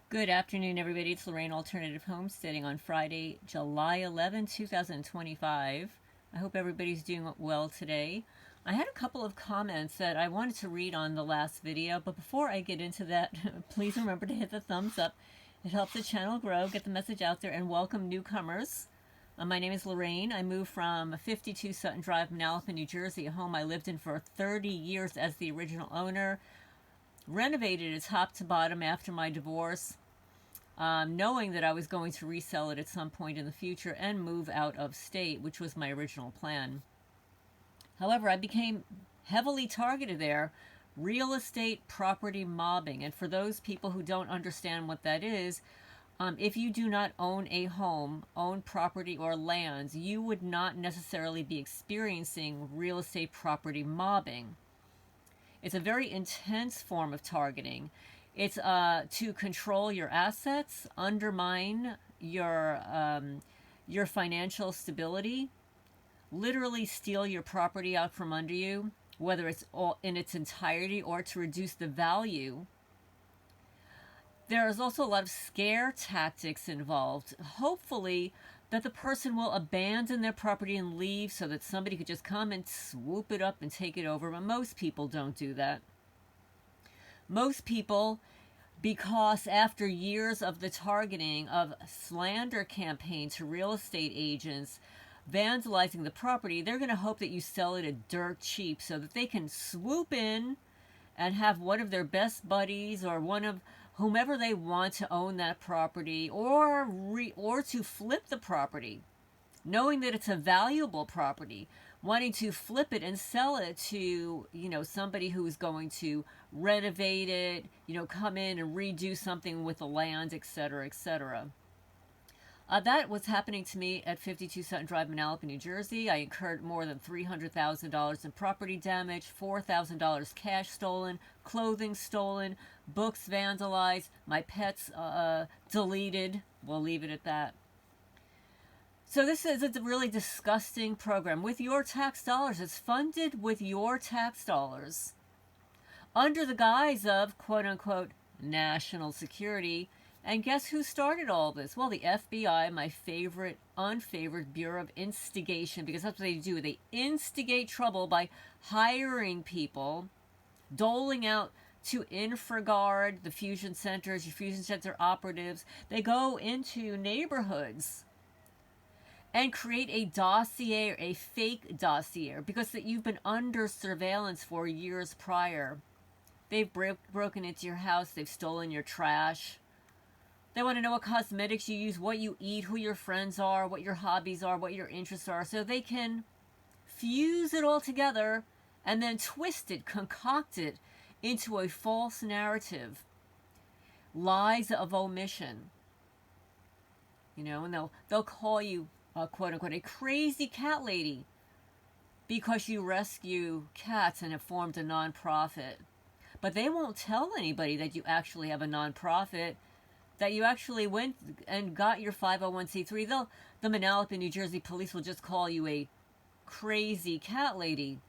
Good afternoon, everybody. It's Lorraine Alternative Homesteading on Friday, July 11, 2025. I hope everybody's doing well today. I had a couple of comments that I wanted to read on the last video, but before I get into that, please remember to hit the thumbs up. It helps the channel grow, get the message out there, and welcome newcomers. My name is Lorraine. I moved from 52 Sutton Drive, Manalapan, New Jersey, a home I lived in for 30 years as the original owner. Renovated it top to bottom after my divorce, knowing that I was going to resell it at some point in the future and move out of state, which was my original plan. However, I became heavily targeted there. Real estate property mobbing. And for those people who don't understand what that is, if you do not own a home, own property or lands, you would not necessarily be experiencing real estate property mobbing. It's a very intense form of targeting. It's to control your assets, undermine your financial stability, literally steal your property out from under you, whether it's all in its entirety or to reduce the value. There is also a lot of scare tactics involved. Hopefully that the person will abandon their property and leave so that somebody could just come and swoop it up and take it over. But most people don't do that. Most people, because after years of the targeting of slander campaign to real estate agents, vandalizing the property, they're going to hope that you sell it at dirt cheap so that they can swoop in and have one of their best buddies or one of whomever they want to own that property, or to flip the property, knowing that it's a valuable property, wanting to flip it and sell it to, somebody who is going to renovate it, come in and redo something with the land, etc., etc. That was happening to me at 52 Sutton Drive, Manalapan, New Jersey. I incurred more than $300,000 in property damage, $4,000 cash stolen, clothing stolen, books vandalized, my pets deleted. We'll leave it at that. So this is a really disgusting program with your tax dollars. It's funded with your tax dollars under the guise of quote-unquote national security. And guess who started all this? Well, the FBI, my favorite, unfavored Bureau of Instigation, because that's what they do. They instigate trouble by hiring people, doling out to InfraGard, the fusion centers, your fusion center operatives. They go into neighborhoods and create a dossier, a fake dossier, because that you've been under surveillance for years prior. They've broken into your house. They've stolen your trash. They want to know what cosmetics you use, what you eat, who your friends are, what your hobbies are, what your interests are, so they can fuse it all together and then twist it, concoct it into a false narrative. Lies of omission. And they'll call you, quote unquote, a crazy cat lady because you rescue cats and have formed a nonprofit. But they won't tell anybody that you actually have a nonprofit, that you actually went and got your 501c3. The Manalapan, New Jersey police will just call you a crazy cat lady.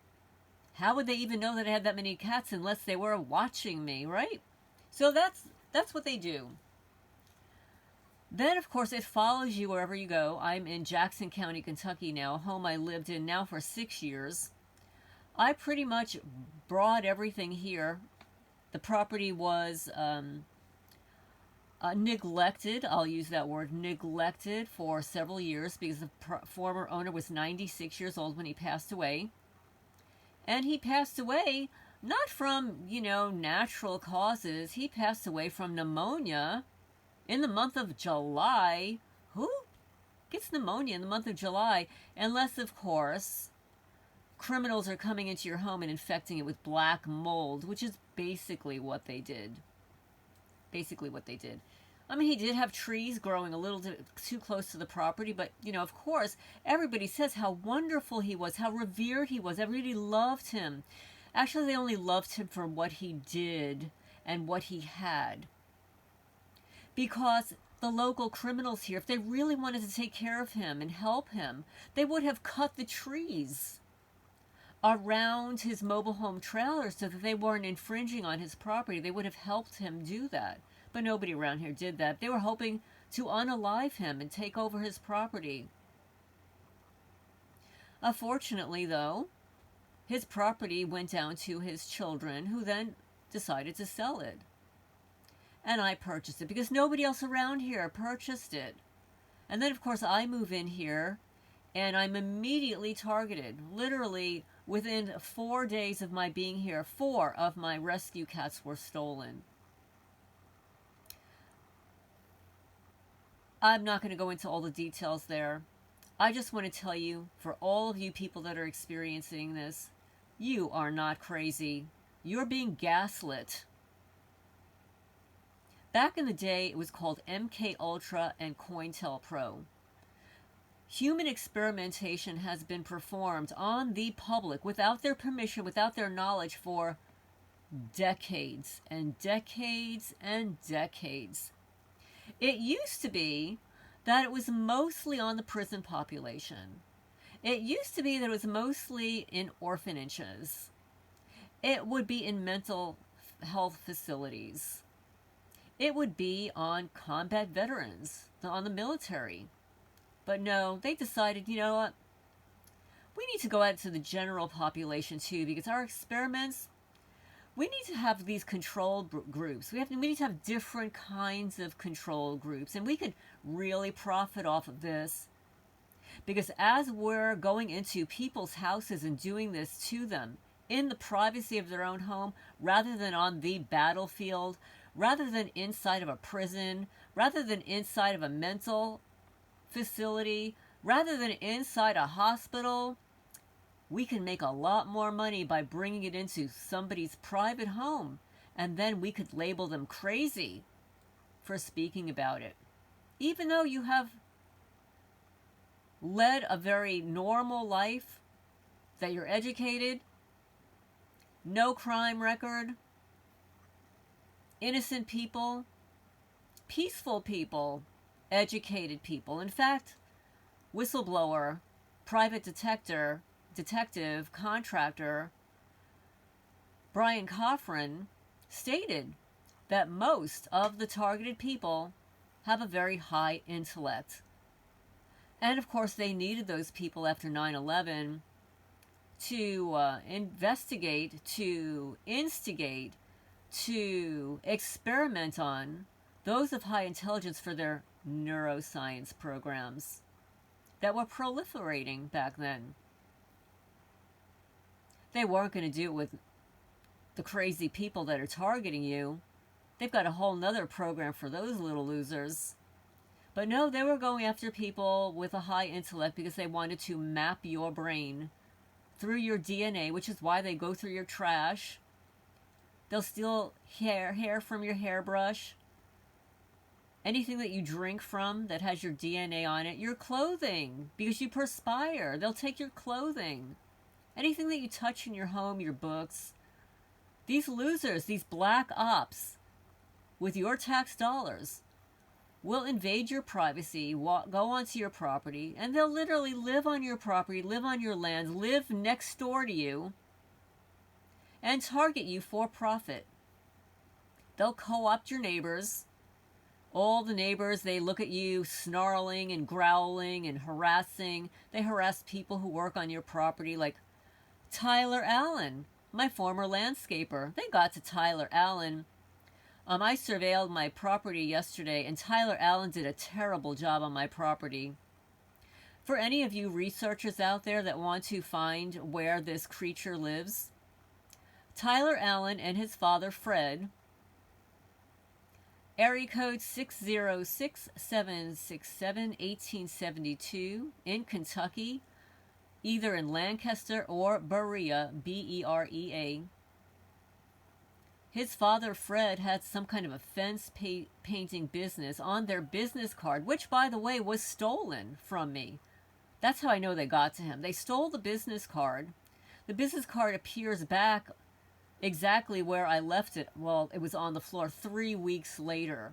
How would they even know that I had that many cats unless they were watching me, right? So that's what they do. Then, of course, it follows you wherever you go. I'm in Jackson County, Kentucky now, a home I lived in now for 6 years. I pretty much brought everything here. The property was neglected, I'll use that word, neglected for several years because the former owner was 96 years old when he passed away. And he passed away not from, natural causes. He passed away from pneumonia in the month of July. Who gets pneumonia in the month of July? Unless, of course, criminals are coming into your home and infecting it with black mold, which is basically what they did. I mean, he did have trees growing a little too close to the property, but, of course, everybody says how wonderful he was, how revered he was. Everybody loved him. Actually, they only loved him for what he did and what he had. Because the local criminals here, if they really wanted to take care of him and help him, they would have cut the trees around his mobile home trailer so that they weren't infringing on his property. They would have helped him do that. But nobody around here did that. They were hoping to unalive him and take over his property. Unfortunately, though, his property went down to his children, who then decided to sell it. And I purchased it because nobody else around here purchased it. And then, of course, I move in here and I'm immediately targeted. Literally, within 4 days of my being here, 4 of my rescue cats were stolen. I'm not going to go into all the details there. I just want to tell you, for all of you people that are experiencing this, you are not crazy. You're being gaslit. Back in the day, it was called MK Ultra and COINTELPRO. Human experimentation has been performed on the public without their permission, without their knowledge, for decades and decades and decades. It used to be that it was mostly on the prison population. It used to be that it was mostly in orphanages. It would be in mental health facilities. It would be on combat veterans, on the military. But no, they decided, you know what? We need to go out to the general population too, because our experiments, we need to have these control groups. We need to have different kinds of control groups, and we could really profit off of this. Because as we're going into people's houses and doing this to them in the privacy of their own home, rather than on the battlefield, rather than inside of a prison, rather than inside of a mental facility, rather than inside a hospital, we can make a lot more money by bringing it into somebody's private home, and then we could label them crazy for speaking about it. Even though you have led a very normal life, that you're educated, no crime record, innocent people, peaceful people, educated people. In fact, whistleblower, private detective, contractor, Brian Coffrin stated that most of the targeted people have a very high intellect. And of course, they needed those people after 9/11 to investigate, to instigate, to experiment on those of high intelligence for their neuroscience programs that were proliferating back then. They weren't going to do it with the crazy people that are targeting you. They've got a whole nother program for those little losers. But no, they were going after people with a high intellect because they wanted to map your brain through your DNA, which is why they go through your trash. They'll steal hair from your hairbrush. Anything that you drink from that has your DNA on it. Your clothing, because you perspire. They'll take your clothing. Anything that you touch in your home, your books. These losers, these black ops, with your tax dollars, will invade your privacy, go onto your property, and they'll literally live on your property, live on your land, live next door to you, and target you for profit. They'll co-opt your neighbors. All the neighbors, they look at you snarling and growling and harassing. They harass people who work on your property, like Tyler Allen, my former landscaper. They got to Tyler Allen. I surveilled my property yesterday, and Tyler Allen did a terrible job on my property. For any of you researchers out there that want to find where this creature lives, Tyler Allen and his father, Fred, area code 606-767-1872 in Kentucky, either in Lancaster or Berea, Berea. His father, Fred, had some kind of a fence painting business on their business card, which, by the way, was stolen from me. That's how I know they got to him. They stole the business card. The business card appears back exactly where I left it. Well, it was on the floor 3 weeks later.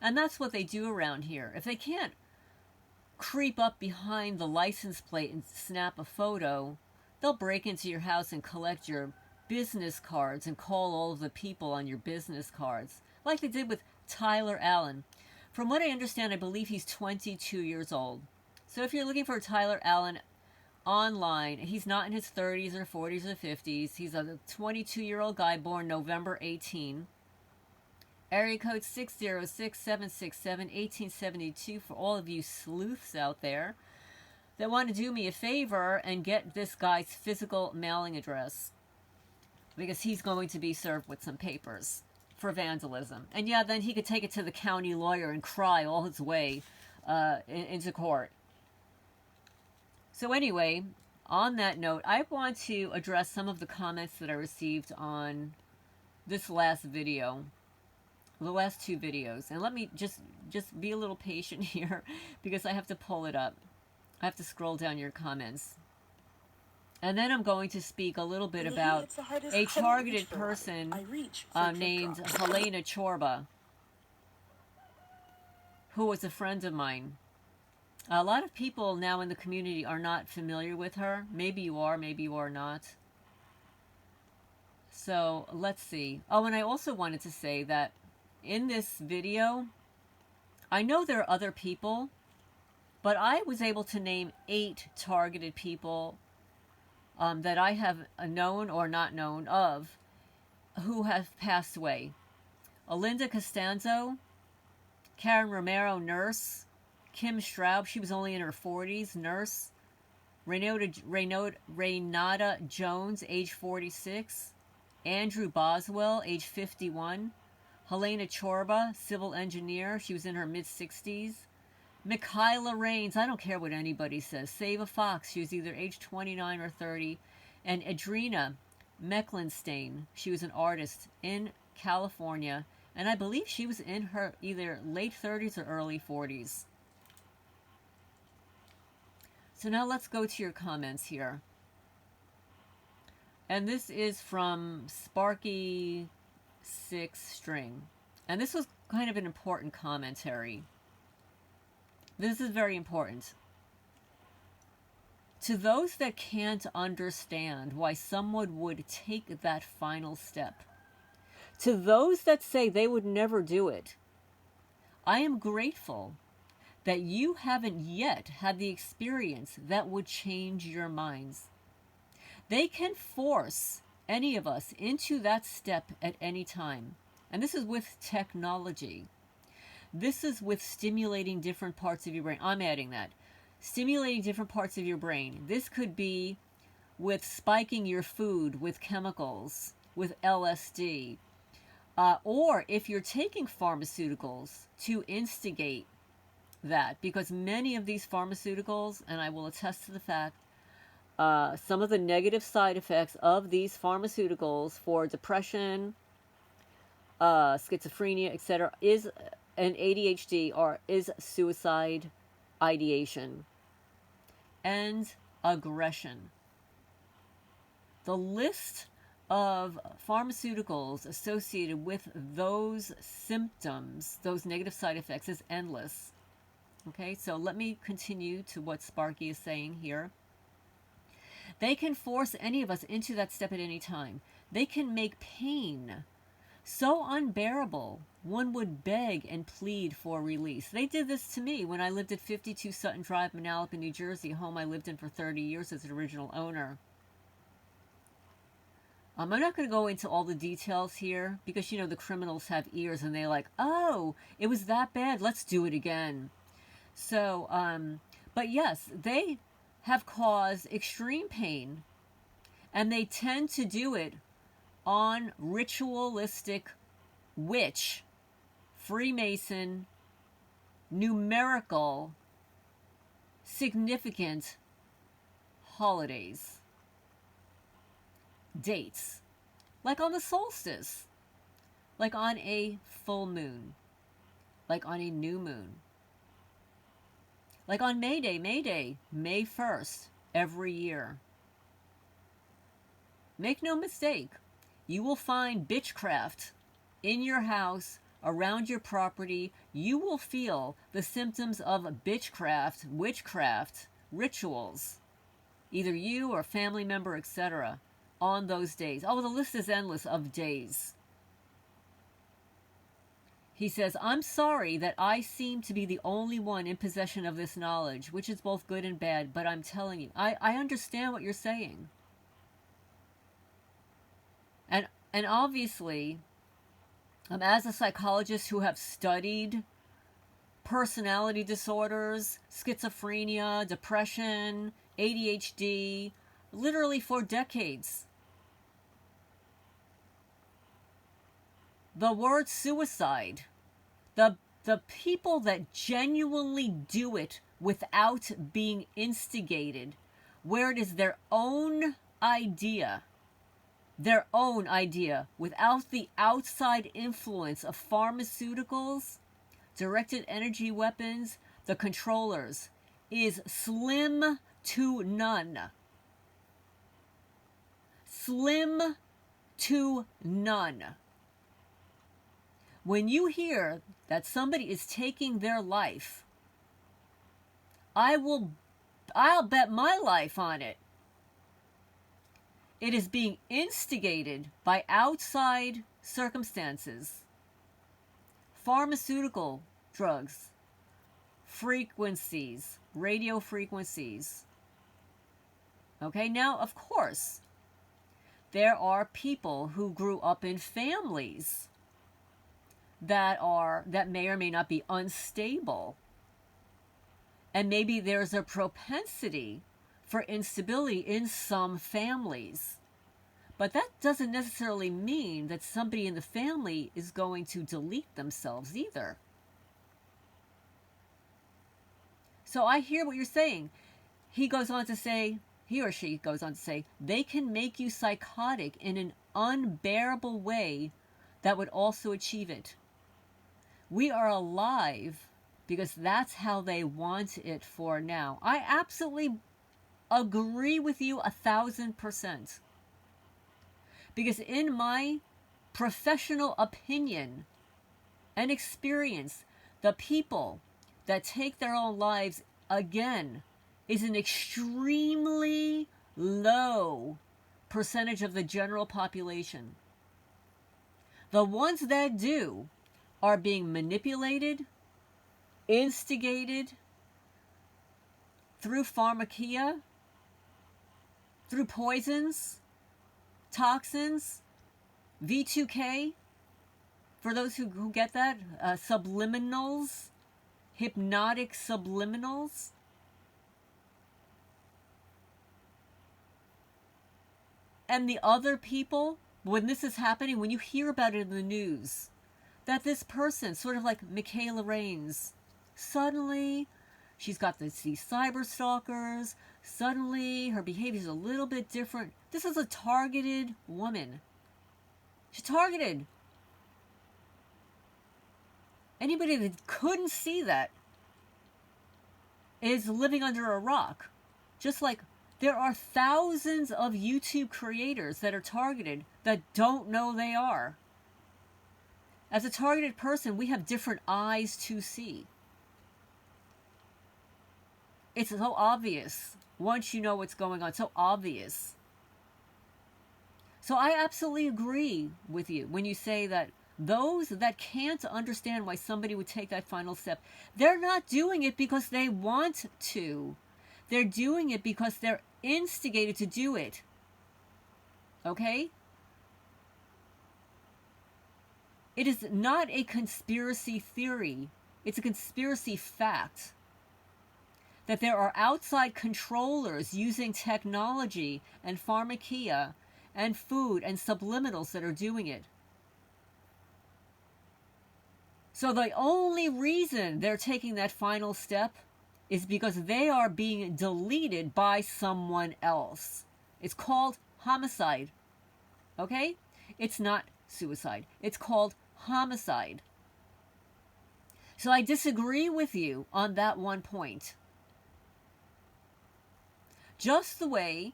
And that's what they do around here. If they can't creep up behind the license plate and snap a photo, they'll break into your house and collect your business cards and call all of the people on your business cards, like they did with Tyler Allen. From what I understand, I believe he's 22 years old. So if you're looking for Tyler Allen online, he's not in his 30s or 40s or 50s. He's a 22-year-old guy born November 18. Area code 606-767-1872 for all of you sleuths out there that want to do me a favor and get this guy's physical mailing address, because he's going to be served with some papers for vandalism. And yeah, then he could take it to the county lawyer and cry all his way into court. So anyway, on that note, I want to address some of the comments that I received on this last video, the last two videos. And let me just be a little patient here, because I have to pull it up. I have to scroll down your comments. And then I'm going to speak a little bit about a targeted person named Helena Csorba, who was a friend of mine. A lot of people now in the community are not familiar with her. Maybe you are, maybe you are not. So let's see. Oh, and I also wanted to say that in this video, I know there are other people, but I was able to name 8 targeted people that I have known or not known of who have passed away. Linda Costanzo, Karen Romero, nurse. Kim Straub, she was only in her 40s, nurse. Rainatta Jones, age 46. Andrew Boswell, age 51. Helena Csorba, civil engineer, she was in her mid-60s. Mikayla Rains, I don't care what anybody says. SaveAFox, she was either age 29 or 30. And Adrina Mecklenstain, she was an artist in California. And I believe she was in her either late 30s or early 40s. So now let's go to your comments here. And this is from Sparky 6 String. And this was kind of an important commentary. This is very important. To those that can't understand why someone would take that final step, to those that say they would never do it, I am grateful that you haven't yet had the experience that would change your minds. They can force any of us into that step at any time. And this is with technology. This is with stimulating different parts of your brain. I'm adding that. Stimulating different parts of your brain. This could be with spiking your food with chemicals, with LSD. Or if you're taking pharmaceuticals to instigate that, because many of these pharmaceuticals, and I will attest to the fact, some of the negative side effects of these pharmaceuticals for depression, schizophrenia, etc., is an ADHD, or is suicide, ideation, and aggression. The list of pharmaceuticals associated with those symptoms, those negative side effects, is endless. Okay, so let me continue to what Sparky is saying here. They can force any of us into that step at any time. They can make pain so unbearable, one would beg and plead for release. They did this to me when I lived at 52 Sutton Drive, Manalapan, New Jersey, a home I lived in for 30 years as an original owner. I'm not going to go into all the details here, because, you know, the criminals have ears and they're like, oh, it was that bad, let's do it again. So, but yes, they have caused extreme pain, and they tend to do it on ritualistic, witch, Freemason, numerical, significant holidays, dates, like on the solstice, like on a full moon, like on a new moon. Like on May Day, May 1st, every year. Make no mistake, you will find bitchcraft in your house, around your property. You will feel the symptoms of bitchcraft, witchcraft, rituals, either you or a family member, etc., on those days. Oh, the list is endless of days. He says, I'm sorry that I seem to be the only one in possession of this knowledge, which is both good and bad, but I'm telling you, I understand what you're saying. And obviously, as a psychologist who have studied personality disorders, schizophrenia, depression, ADHD, literally for decades, the word suicide, the people that genuinely do it without being instigated, where it is their own idea, without the outside influence of pharmaceuticals, directed energy weapons, the controllers, is slim to none. Slim to none. When you hear that somebody is taking their life, I'll bet my life on it. It is being instigated by outside circumstances, pharmaceutical drugs, frequencies, radio frequencies. Okay, now, of course, there are people who grew up in families that may or may not be unstable. And maybe there's a propensity for instability in some families. But that doesn't necessarily mean that somebody in the family is going to delete themselves either. So I hear what you're saying. He or she goes on to say, they can make you psychotic in an unbearable way that would also achieve it. We are alive because that's how they want it for now. I absolutely agree with you 1,000%. Because in my professional opinion and experience, the people that take their own lives, again, is an extremely low percentage of the general population. The ones that do are being manipulated, instigated through pharmacia, through poisons, toxins, V2K, for those who get that, subliminals, hypnotic subliminals. And the other people, when this is happening, when you hear about it in the news, that this person, sort of like Mikayla Reigns, suddenly she's got these cyber stalkers, suddenly her behavior is a little bit different. This is a targeted woman. She's targeted. Anybody that couldn't see that is living under a rock. Just like there are thousands of YouTube creators that are targeted that don't know they are. As a targeted person, we have different eyes to see. It's so obvious once you know what's going on. So obvious. So I absolutely agree with you when you say that those that can't understand why somebody would take that final step, they're not doing it because they want to. They're doing it because they're instigated to do it. Okay? It is not a conspiracy theory. It's a conspiracy fact that there are outside controllers using technology and pharmacia and food and subliminals that are doing it. So the only reason they're taking that final step is because they are being deleted by someone else. It's called homicide. Okay? It's not suicide. It's called homicide. So I disagree with you on that one point. Just the way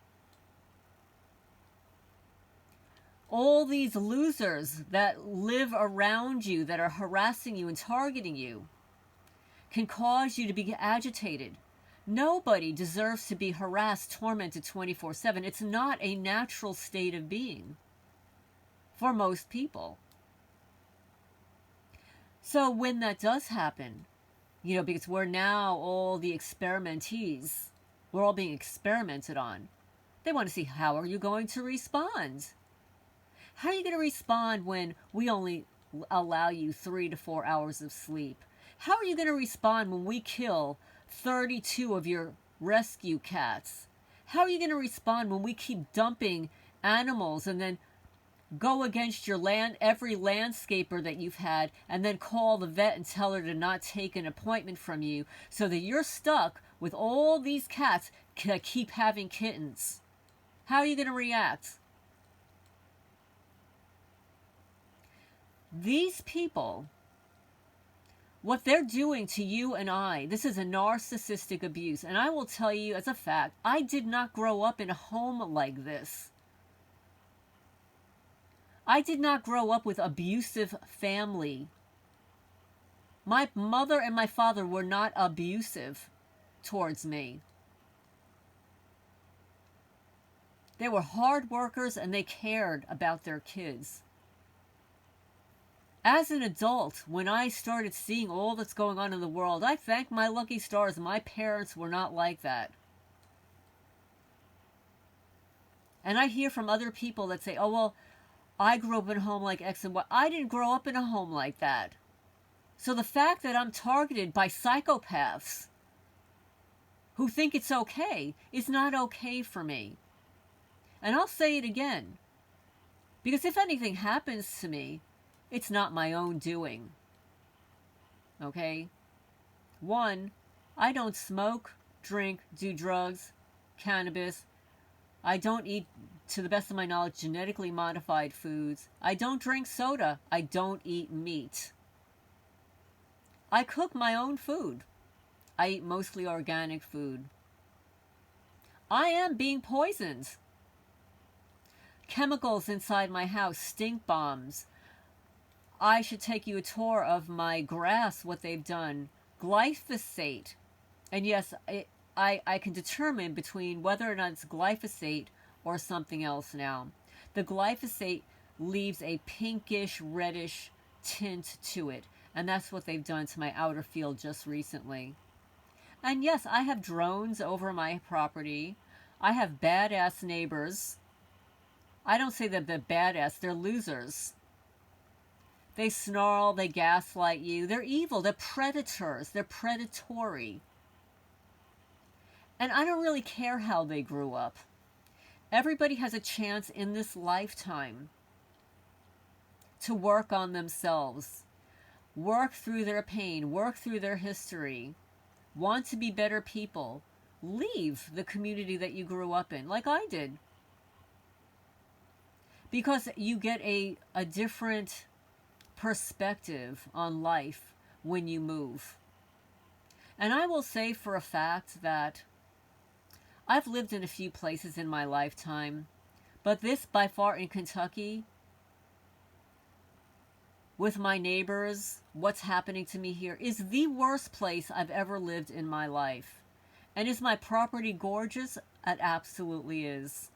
all these losers that live around you, that are harassing you and targeting you, can cause you to be agitated. Nobody deserves to be harassed, tormented 24/7. It's not a natural state of being for most people. So when that does happen, because we're now all the experimentees, we're all being experimented on. They want to see, how are you going to respond? How are you going to respond when we only allow you 3 to 4 hours of sleep? How are you going to respond when we kill 32 of your rescue cats? How are you going to respond when we keep dumping animals and then go against every landscaper that you've had, and then call the vet and tell her to not take an appointment from you, so that you're stuck with all these cats that keep having kittens? How are you going to react? These people, what they're doing to you and I, this is a narcissistic abuse. And I will tell you as a fact, I did not grow up in a home like this. I did not grow up with abusive family. My mother and my father were not abusive towards me. They were hard workers and they cared about their kids. As an adult, when I started seeing all that's going on in the world, I thank my lucky stars my parents were not like that. And I hear from other people that say, oh, well, I grew up in a home like X and Y. I didn't grow up in a home like that. So the fact that I'm targeted by psychopaths who think it's okay is not okay for me. And I'll say it again, because if anything happens to me, it's not my own doing. Okay? 1, I don't smoke, drink, do drugs, cannabis. I don't eat, to the best of my knowledge, genetically modified foods. I don't drink soda. I don't eat meat. I cook my own food. I eat mostly organic food. I am being poisoned. Chemicals inside my house, stink bombs. I should take you a tour of my grass, what they've done. Glyphosate. And yes, I can determine between whether or not it's glyphosate or something else now. The glyphosate leaves a pinkish, reddish tint to it. And that's what they've done to my outer field just recently. And yes, I have drones over my property. I have badass neighbors. I don't say that they're badass, they're losers. They snarl, they gaslight you. They're evil, they're predators, they're predatory. And I don't really care how they grew up. Everybody has a chance in this lifetime to work on themselves, work through their pain, work through their history, want to be better people, leave the community that you grew up in, like I did. Because you get a different perspective on life when you move. And I will say for a fact that I've lived in a few places in my lifetime, but this by far in Kentucky, with my neighbors, what's happening to me here, is the worst place I've ever lived in my life. And is my property gorgeous? It absolutely is.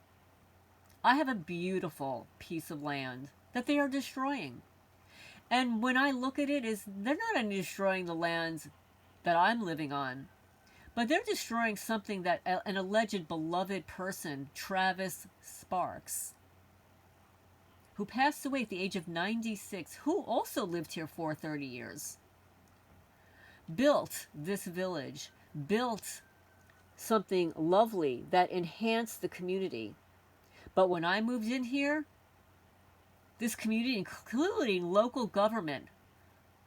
I have a beautiful piece of land that they are destroying. And when I look at it, they're not only destroying the lands that I'm living on, but they're destroying something that an alleged beloved person, Travis Sparks, who passed away at the age of 96, who also lived here for 30 years, built this village, built something lovely that enhanced the community. But when I moved in here, this community, including local government,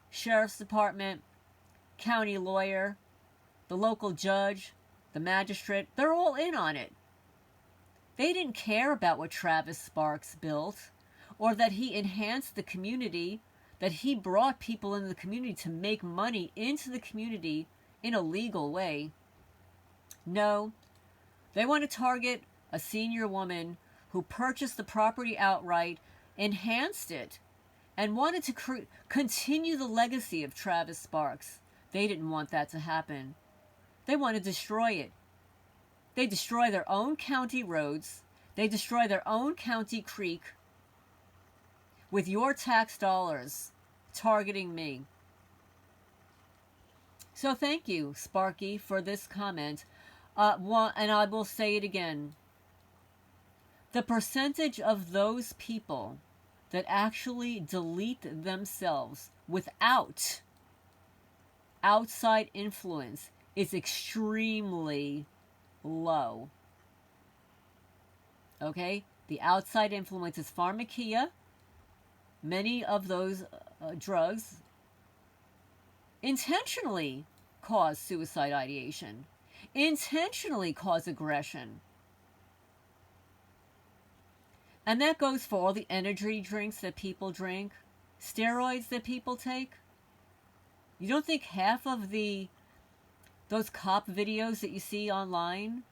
sheriff's department, county lawyer, the local judge, the magistrate, they're all in on it. They didn't care about what Travis Sparks built, or that he enhanced the community, that he brought people in the community to make money into the community in a legal way. No, they want to target a senior woman who purchased the property outright, enhanced it, and wanted to continue the legacy of Travis Sparks. They didn't want that to happen. They want to destroy it. They destroy their own county roads. They destroy their own county creek with your tax dollars targeting me. So thank you, Sparky, for this comment. And I will say it again. The percentage of those people that actually delete themselves without outside influence is extremely low. Okay? The outside influence is pharmacia. Many of those drugs intentionally cause suicide ideation, intentionally cause aggression. And that goes for all the energy drinks that people drink, steroids that people take. You don't think half of those cop videos that you see online,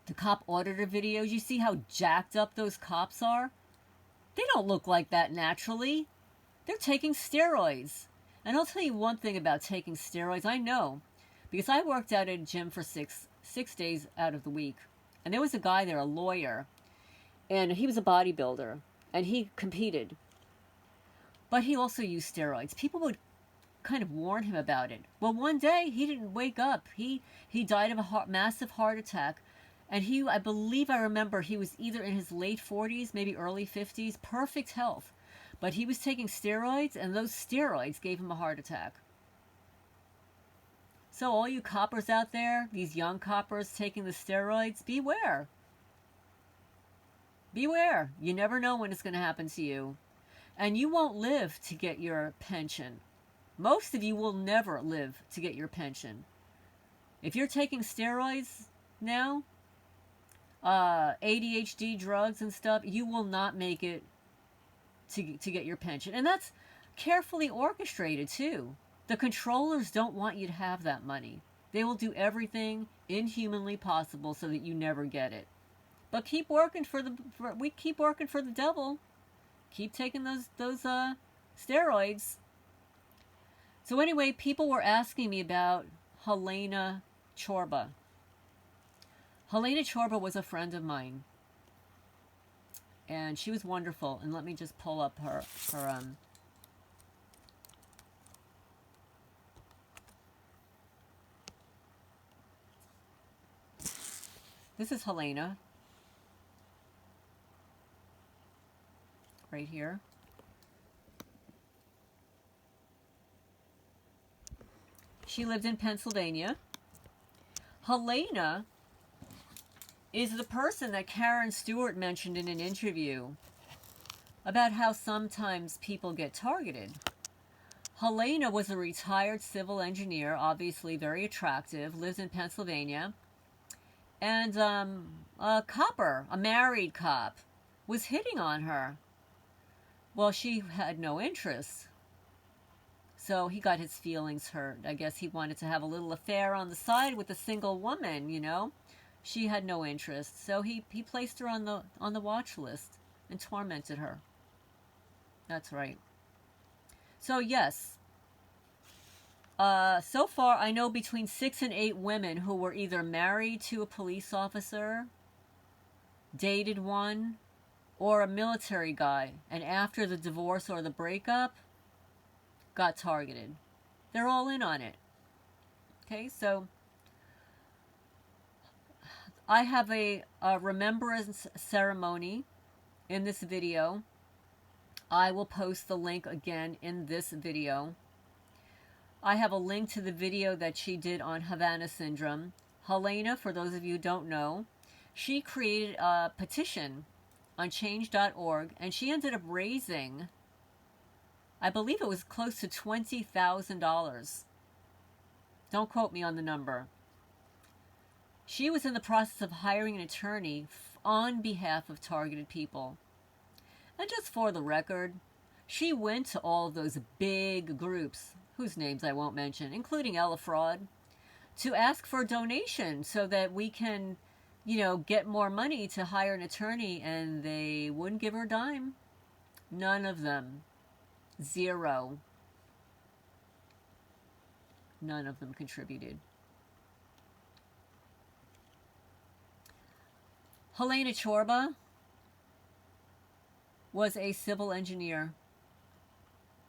the cop auditor videos, you see how jacked up those cops are? They don't look like that naturally. They're taking steroids. And I'll tell you one thing about taking steroids. I know, because I worked out at a gym for six days out of the week. And there was a guy there, a lawyer, and he was a bodybuilder, and he competed. But he also used steroids. People would kind of warn him about it. Well, one day he didn't wake up. He died of a massive heart attack. And I believe I remember he was either in his late 40s, maybe early 50s, perfect health. But he was taking steroids, and those steroids gave him a heart attack. So all you coppers out there, these young coppers taking the steroids, beware. Beware. You never know when it's going to happen to you. And you won't live to get your pension. Most of you will never live to get your pension. If you're taking steroids now, ADHD drugs and stuff, you will not make it to get your pension. And that's carefully orchestrated too. The controllers don't want you to have that money. They will do everything inhumanly possible so that you never get it. But keep working we keep working for the devil. Keep taking those steroids. So anyway, people were asking me about Helena Csorba. Helena Csorba was a friend of mine. And she was wonderful. And let me just pull up her this is Helena. Right here. She lived in Pennsylvania. Helena is the person that Karen Stewart mentioned in an interview about how sometimes people get targeted. Helena was a retired civil engineer, obviously very attractive, lives in Pennsylvania. And a copper, a married cop, was hitting on her. Well, she had no interest. So he got his feelings hurt. I guess he wanted to have a little affair on the side with a single woman, you know. She had no interest. So he placed her on the watch list and tormented her. That's right. So yes. So far, I know between 6 and 8 women who were either married to a police officer, dated one, or a military guy, and after the divorce or the breakup, got targeted. They're all in on it. Okay, so I have a remembrance ceremony in this video. I will post the link again in this video. I have a link to the video that she did on Havana syndrome. Helena, for those of you who don't know, she created a petition on change.org, and she ended up raising, I believe it was close to $20,000. Don't quote me on the number. She was in the process of hiring an attorney on behalf of targeted people. And just for the record, she went to all of those big groups, whose names I won't mention, including Ella Fraud, to ask for a donation so that we can, you know, get more money to hire an attorney, and they wouldn't give her a dime. None of them. Zero. None of them contributed. Helena Csorba was a civil engineer.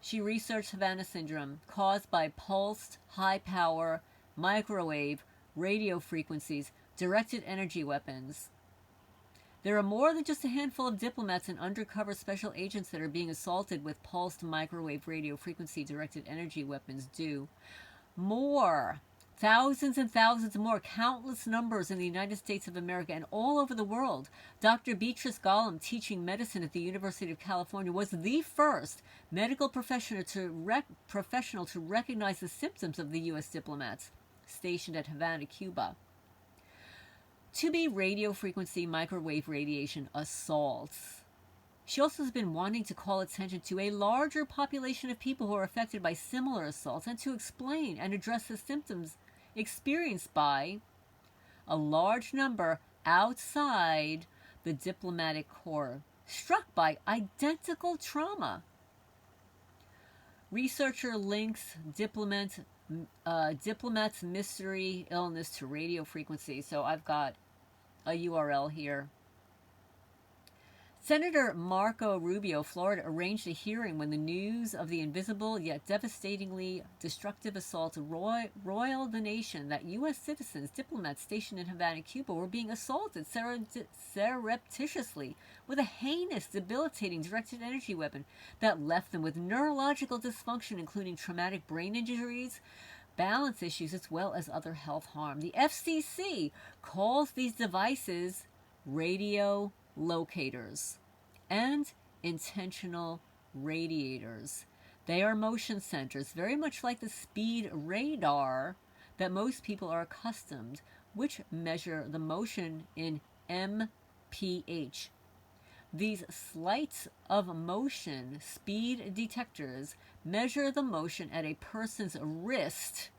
She researched Havana syndrome caused by pulsed, high-power, microwave, radio frequencies, directed energy weapons. There are more than just a handful of diplomats and undercover special agents that are being assaulted with pulsed microwave radio frequency directed energy weapons due. More. Thousands and thousands more, countless numbers in the United States of America and all over the world. Dr. Beatrice Gollum, teaching medicine at the University of California, was the first medical professional to recognize the symptoms of the U.S. diplomats stationed at Havana, Cuba, to be radio frequency microwave radiation assaults. She also has been wanting to call attention to a larger population of people who are affected by similar assaults and to explain and address the symptoms experienced by a large number outside the diplomatic corps struck by identical trauma. Researcher links diplomats' mystery illness to radio frequency. So I've got a URL here. Senator Marco Rubio, Florida, arranged a hearing when the news of the invisible yet devastatingly destructive assault roiled the nation that U.S. citizens, diplomats stationed in Havana, Cuba, were being assaulted surreptitiously with a heinous, debilitating directed energy weapon that left them with neurological dysfunction, including traumatic brain injuries, balance issues, as well as other health harm. The FCC calls these devices radio locators and intentional radiators. They are motion sensors, very much like the speed radar that most people are accustomed, which measure the motion in mph. These sleights of motion speed detectors measure the motion at a person's wrist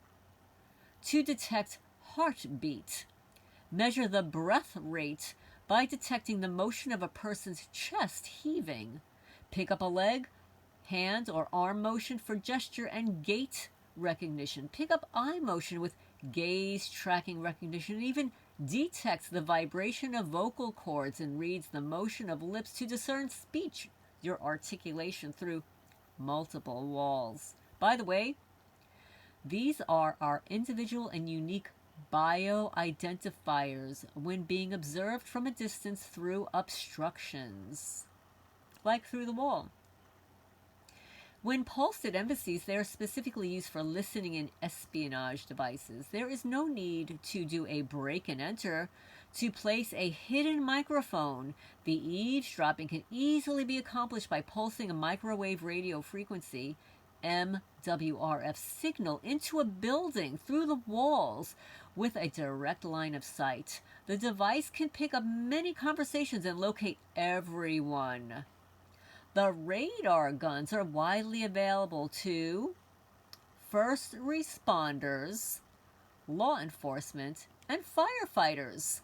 to detect heartbeat, measure the breath rate by detecting the motion of a person's chest heaving, pick up a leg, hand, or arm motion for gesture and gait recognition, pick up eye motion with gaze tracking recognition, and even detects the vibration of vocal cords and reads the motion of lips to discern speech, your articulation through multiple walls. By the way, these are our individual and unique bio-identifiers when being observed from a distance through obstructions, like through the wall. When pulsed at embassies, they are specifically used for listening and espionage devices. There is no need to do a break and enter to place a hidden microphone. The eavesdropping can easily be accomplished by pulsing a microwave radio frequency MWRF signal into a building through the walls with a direct line of sight. The device can pick up many conversations and locate everyone. The radar guns are widely available to first responders, law enforcement, and firefighters.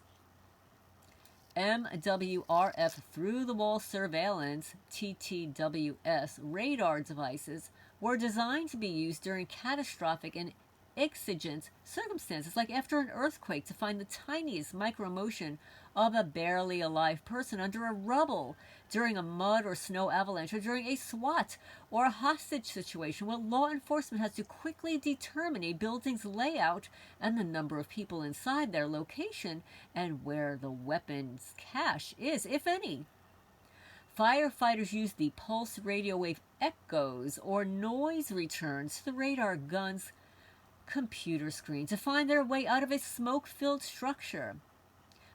MWRF through-the-wall surveillance, TTWS, radar devices were designed to be used during catastrophic and exigent circumstances, like after an earthquake, to find the tiniest micromotion of a barely alive person under a rubble, during a mud or snow avalanche, or during a SWAT or a hostage situation where law enforcement has to quickly determine a building's layout and the number of people inside their location and where the weapon's cache is, if any. Firefighters use the pulse radio wave echoes or noise returns to the radar gun's computer screen to find their way out of a smoke-filled structure.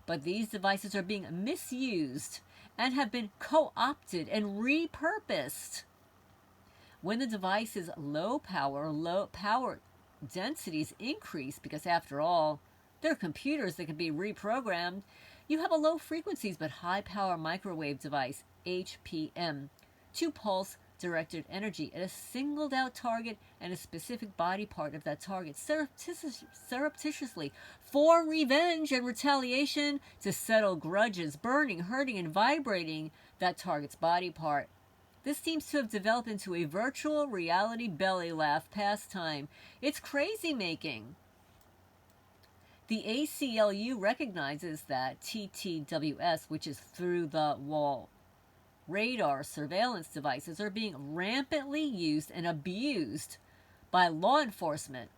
But these devices are being misused and have been co-opted and repurposed. When the device's low power densities increase, because after all, they're computers that can be reprogrammed, you have a low frequencies but high power microwave device, HPM, to pulse directed energy at a singled out target and a specific body part of that target surreptitiously for revenge and retaliation, to settle grudges, burning, hurting, and vibrating that target's body part. This seems to have developed into a virtual reality belly laugh pastime. It's crazy making. The ACLU recognizes that TTWS, which is through the wall radar surveillance devices are being rampantly used and abused by law enforcement,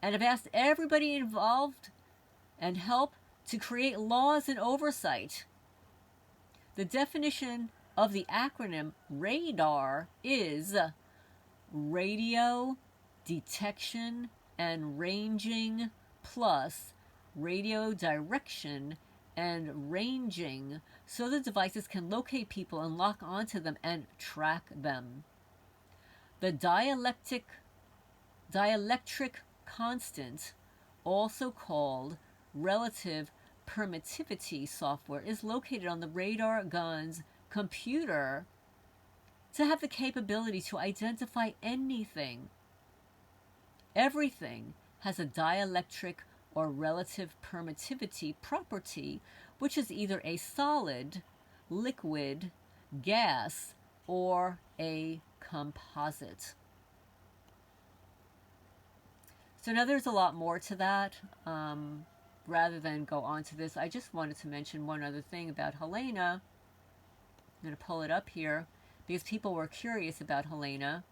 and have asked everybody involved and help to create laws and oversight. The definition of the acronym RADAR is radio detection and ranging plus radio direction and ranging, so the devices can locate people and lock onto them and track them. The dielectric constant, also called relative permittivity software, is located on the radar gun's computer to have the capability to identify anything. Everything has a dielectric or relative permittivity property, which is either a solid, liquid, gas, or a composite. So now there's a lot more to that. Rather than go on to this, I just wanted to mention one other thing about Helena. I'm going to pull it up here because people were curious about Helena.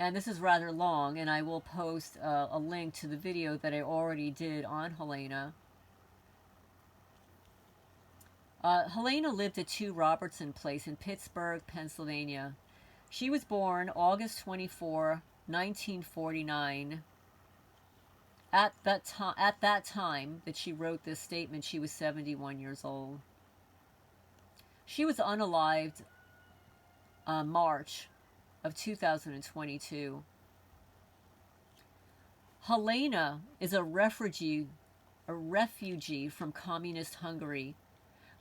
And this is rather long, and I will post a link to the video that I already did on Helena. Helena lived at 2 Robertson Place in Pittsburgh, Pennsylvania. She was born August 24, 1949. At that time that she wrote this statement, she was 71 years old. She was unalived March of 2022. Helena is a refugee from communist Hungary.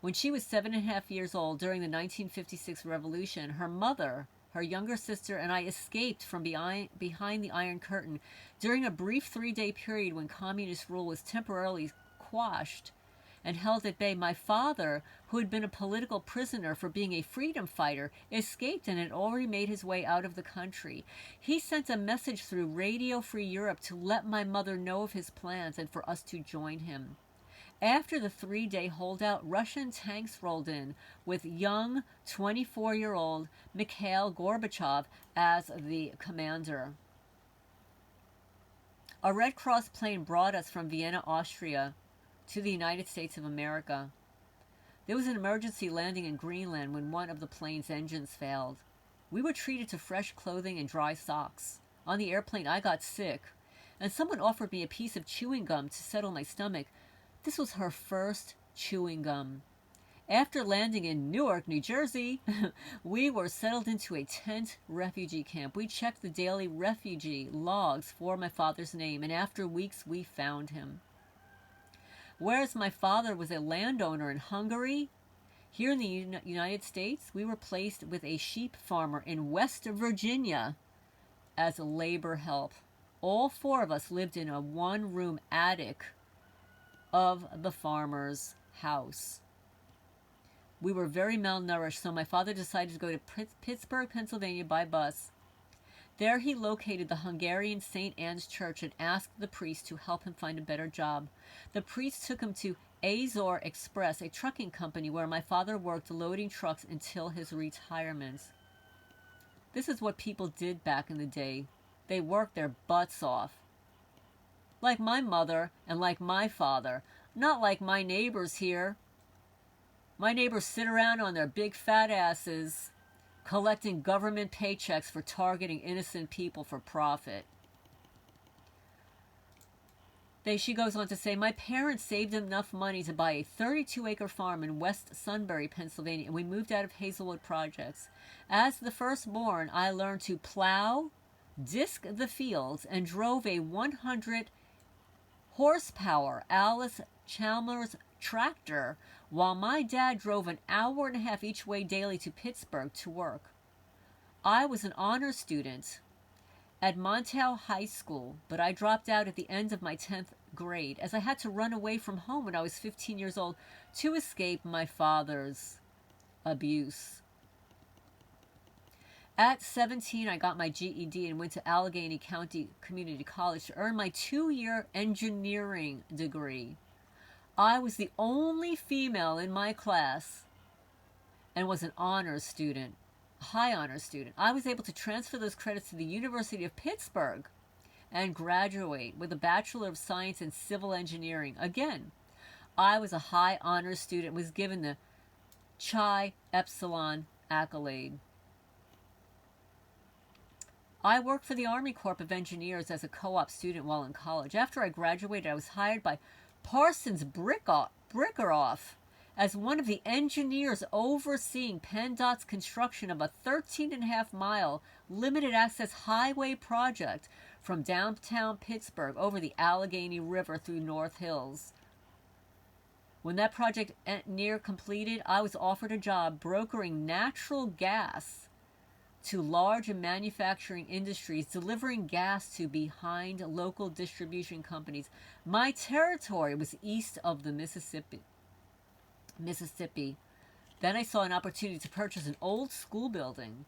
When she was 7.5 years old during the 1956 revolution, her mother, her younger sister, and I escaped from behind the Iron Curtain during a brief 3-day period when communist rule was temporarily quashed and held at bay. My father, who had been a political prisoner for being a freedom fighter, escaped and had already made his way out of the country. He sent a message through Radio Free Europe to let my mother know of his plans and for us to join him. After the 3-day holdout, Russian tanks rolled in with young 24-year-old Mikhail Gorbachev as the commander. A Red Cross plane brought us from Vienna, Austria, to the United States of America. There was an emergency landing in Greenland when one of the plane's engines failed. We were treated to fresh clothing and dry socks. On the airplane, I got sick, and someone offered me a piece of chewing gum to settle my stomach. This was her first chewing gum. After landing in Newark, New Jersey, we were settled into a tent refugee camp. We checked the daily refugee logs for my father's name, and after weeks, we found him. Whereas my father was a landowner in Hungary, here in the United States, we were placed with a sheep farmer in West Virginia as a labor help. All 4 of us lived in a 1-room attic of the farmer's house. We were very malnourished, so my father decided to go to Pittsburgh, Pennsylvania by bus. There he located the Hungarian St. Anne's Church and asked the priest to help him find a better job. The priest took him to Azor Express, a trucking company where my father worked loading trucks until his retirement. This is what people did back in the day. They worked their butts off. Like my mother and like my father, not like my neighbors here. My neighbors sit around on their big fat asses, collecting government paychecks for targeting innocent people for profit. She goes on to say, my parents saved enough money to buy a 32-acre farm in West Sunbury, Pennsylvania, and we moved out of Hazelwood Projects. As the firstborn, I learned to plow, disc the fields, and drove a 100-horsepower Alice Chalmers tractor while my dad drove an hour and a half each way daily to Pittsburgh to work. I was an honor student at Montauk High School, but I dropped out at the end of my 10th grade as I had to run away from home when I was 15 years old to escape my father's abuse. At 17, I got my GED and went to Allegheny County Community College to earn my 2-year engineering degree. I was the only female in my class and was an honors student, a high honors student. I was able to transfer those credits to the University of Pittsburgh and graduate with a Bachelor of Science in Civil Engineering. Again, I was a high honors student, was given the Chi Epsilon accolade. I worked for the Army Corps of Engineers as a co-op student while in college. After I graduated, I was hired by Parsons Brickeroff as one of the engineers overseeing PennDOT's construction of a 13.5-mile limited access highway project from downtown Pittsburgh over the Allegheny River through North Hills. When that project near completed, I was offered a job brokering natural gas to large manufacturing industries, delivering gas to behind local distribution companies. My territory was east of the Mississippi. Then I saw an opportunity to purchase an old school building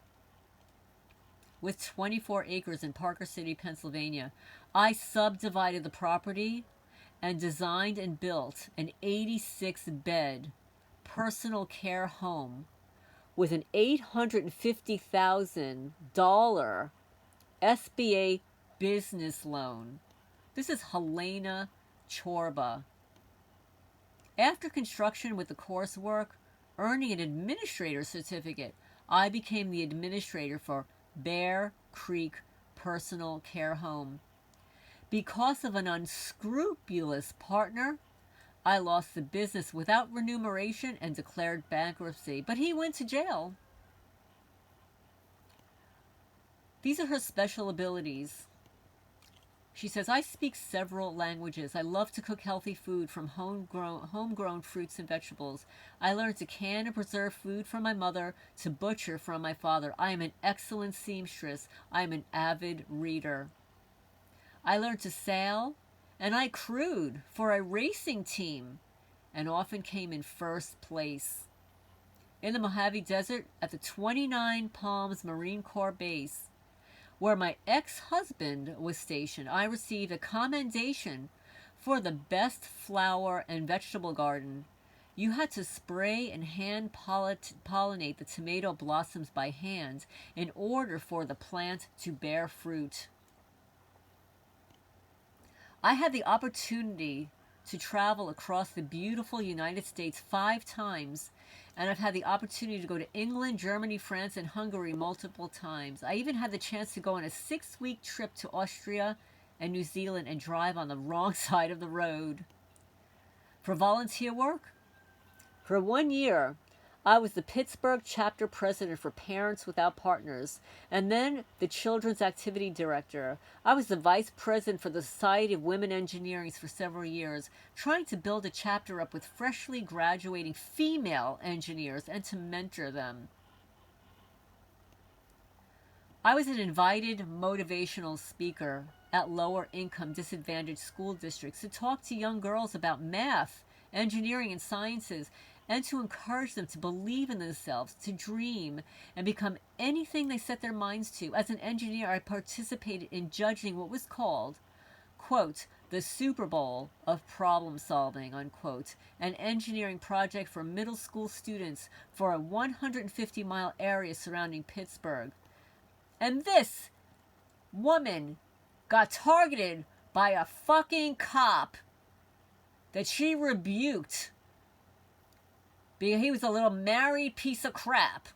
with 24 acres in Parker City, Pennsylvania. I subdivided the property and designed and built an 86-bed personal care home with an $850,000 SBA business loan. This is Helena Csorba. After construction with the coursework, earning an administrator certificate, I became the administrator for Bear Creek Personal Care Home. Because of an unscrupulous partner, I lost the business without remuneration and declared bankruptcy, but he went to jail. These are her special abilities. She says, I speak several languages. I love to cook healthy food from homegrown fruits and vegetables. I learned to can and preserve food from my mother, to butcher from my father. I am an excellent seamstress. I am an avid reader. I learned to sail, and I crewed for a racing team and often came in first place. In the Mojave Desert at the 29 Palms Marine Corps Base, where my ex-husband was stationed, I received a commendation for the best flower and vegetable garden. You had to spray and hand pollinate the tomato blossoms by hand in order for the plant to bear fruit. I had the opportunity to travel across the beautiful United States 5 times, and I've had the opportunity to go to England, Germany, France, and Hungary multiple times. I even had the chance to go on a 6-week trip to Austria and New Zealand and drive on the wrong side of the road. For volunteer work, for 1 year, I was the Pittsburgh chapter president for Parents Without Partners, and then the Children's Activity Director. I was the vice president for the Society of Women Engineers for several years, trying to build a chapter up with freshly graduating female engineers and to mentor them. I was an invited motivational speaker at lower income disadvantaged school districts to talk to young girls about math, engineering, and sciences, and to encourage them to believe in themselves, to dream, and become anything they set their minds to. As an engineer, I participated in judging what was called, quote, the Super Bowl of problem solving, unquote, an engineering project for middle school students for a 150-mile area surrounding Pittsburgh. And this woman got targeted by a fucking cop that she rebuked because he was a little married piece of crap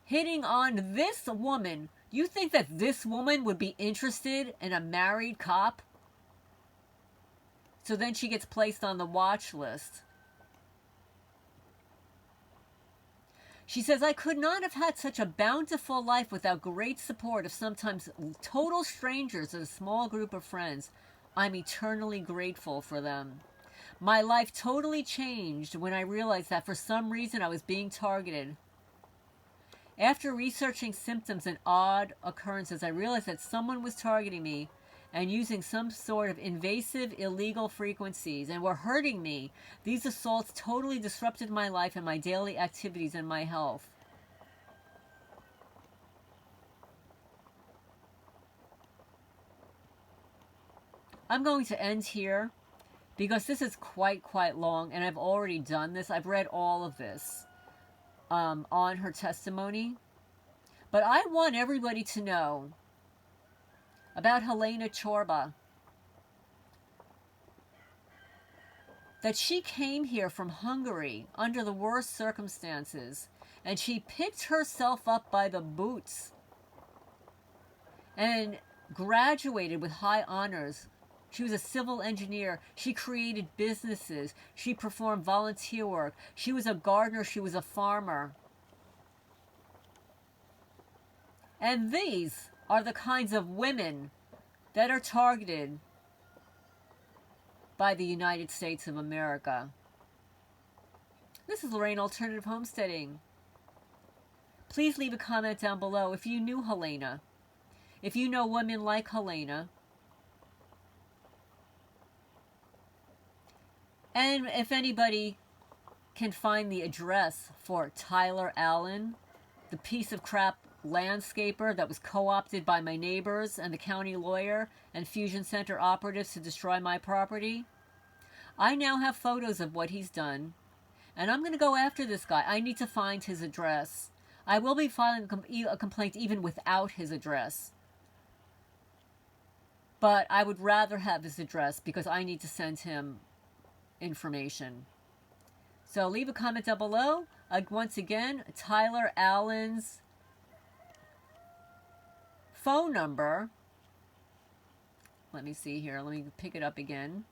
hitting on this woman. You think that this woman would be interested in a married cop? So then she gets placed on the watch list. She says, I could not have had such a bountiful life without great support of sometimes total strangers and a small group of friends. I'm eternally grateful for them. My life totally changed when I realized that for some reason I was being targeted. After researching symptoms and odd occurrences, I realized that someone was targeting me and using some sort of invasive, illegal frequencies and were hurting me. These assaults totally disrupted my life and my daily activities and my health. I'm going to end here because this is quite long, and I've already done this. I've read all of this on her testimony. But I want everybody to know about Helena Csorba. That she came here from Hungary under the worst circumstances, and she picked herself up by the boots and graduated with high honors. She was a civil engineer. She created businesses. She performed volunteer work. She was a gardener. She was a farmer. And these are the kinds of women that are targeted by the United States of America. This is Lorraine Alternative Homesteading. Please leave a comment down below if you knew Helena. If you know women like Helena. And if anybody can find the address for Tyler Allen, the piece of crap landscaper that was co-opted by my neighbors and the county lawyer and Fusion Center operatives to destroy my property. I now have photos of what he's done, and I'm going to go after this guy. I need to find his address. I will be filing a complaint even without his address. But I would rather have his address because I need to send him information. So leave a comment down below. Once again, Tyler Allen's phone number. Let me see here. Let me pick it up again.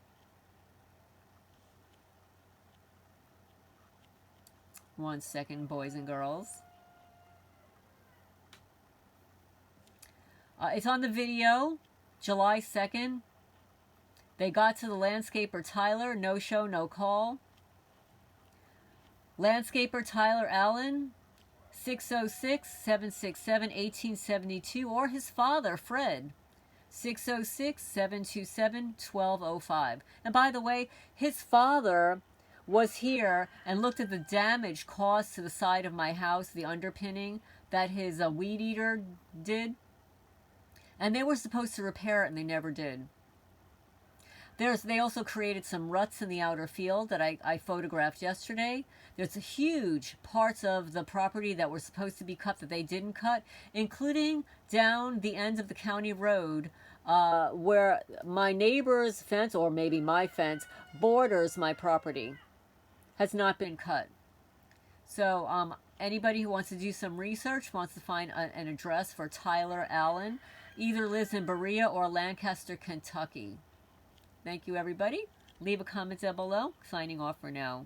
One second, boys and girls. It's on the video, July 2nd. They got to the landscaper Tyler, no show, no call. Landscaper Tyler Allen, 606-767-1872, or his father, Fred, 606-727-1205. And by the way, his father was here and looked at the damage caused to the side of my house, the underpinning that his weed eater did. And they were supposed to repair it, and they never did. They also created some ruts in the outer field that I photographed yesterday. There's huge parts of the property that were supposed to be cut that they didn't cut, including down the end of the county road where my neighbor's fence, or maybe my fence, borders my property. Has not been cut. So anybody who wants to do some research, wants to find an address for Tyler Allen, either lives in Berea or Lancaster, Kentucky. Thank you, everybody. Leave a comment down below. Signing off for now.